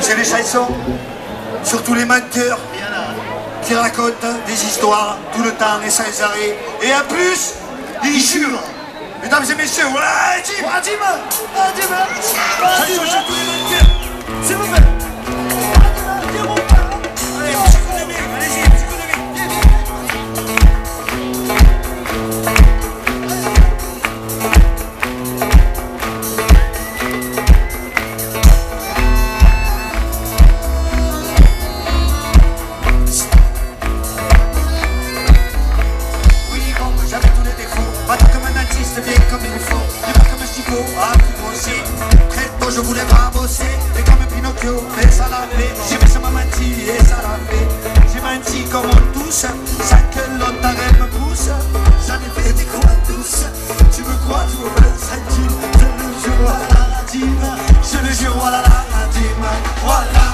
C'est les chansons sur tous les menteurs qui racontent des histoires tout le temps et sans arrêt. Et en plus, ils jurent. Mesdames et messieurs, voilà, Jim, chansons sur tous les menteurs. S'il vous plaît. Allez, petit coup de mec, allez-y, petit coup de mec. Bien comme il faut, et pas comme un chivot à plus grossier. Très tôt je voulais pas bosser, et comme Pinocchio, mais ça l'a fait. J'ai mis ça m'a menti et ça l'a fait. J'ai menti comme on touche, chaque l'autre arrête me pousse. J'en ai fait des croix douces. Tu me crois, tu veux un centime. Je le jure, voilà la dîme. Je le jure, voilà la dîme. Voilà.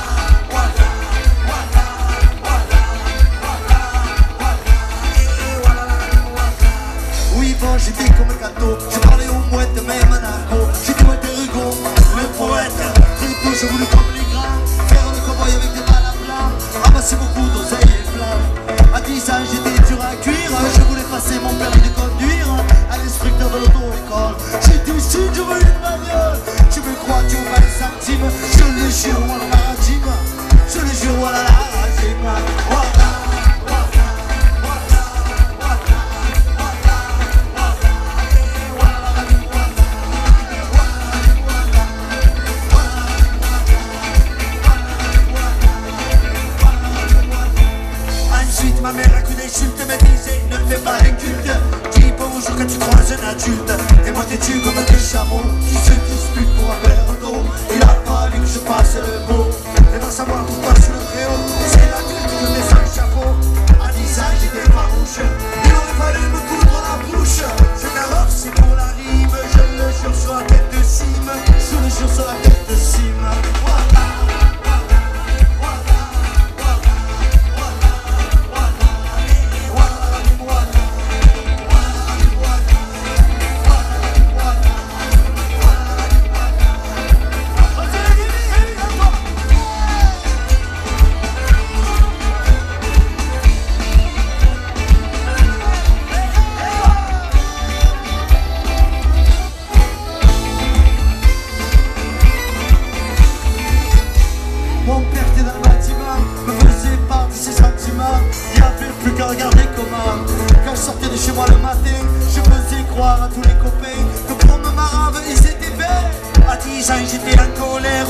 J'étais comme un gâteau, je parlais aux mouettes, même à Narco. J'étais Walter Hugo, le poète. Très tôt, je voulais comme les grands faire le cowboy avec des balles à blanc, ramasser beaucoup d'oseilles et flammes. À 10 ans, j'étais dur à cuire. Je voulais passer mon permis de conduire à l'inspecteur de l'auto-école. J'étais sud, je veux une bagnole. Tu me crois, tu veux pas les centimes. Je le jure, voilà la dîme. Je le jure, voilà la dîme. Voilà. Ma mère a qu'une insulte me disait ne fais pas inculte. Dis bonjour quand tu croises un adulte. Et moi t'es-tu comme des chameaux qui se disputent pour un verre d'eau. Il a fallu que je passe le mot. Et va savoir pourquoi je suis le préau. C'est l'adulte qui me met sans chapeau. À 10 ans j'étais farouche. Il aurait fallu me coudre la bouche. Je m'erreur c'est pour la rime. Je le jure sur la tête de cime. Je le jure sur la tête de cime. Voilà. Mon père était dans le bâtiment, me faisait part de ses sentiments. Il avait plus qu'à regarder comment. Quand je sortais de chez moi le matin, je faisais croire à tous les copains que pour me marave ils étaient faits. À 10 ans j'étais en colère.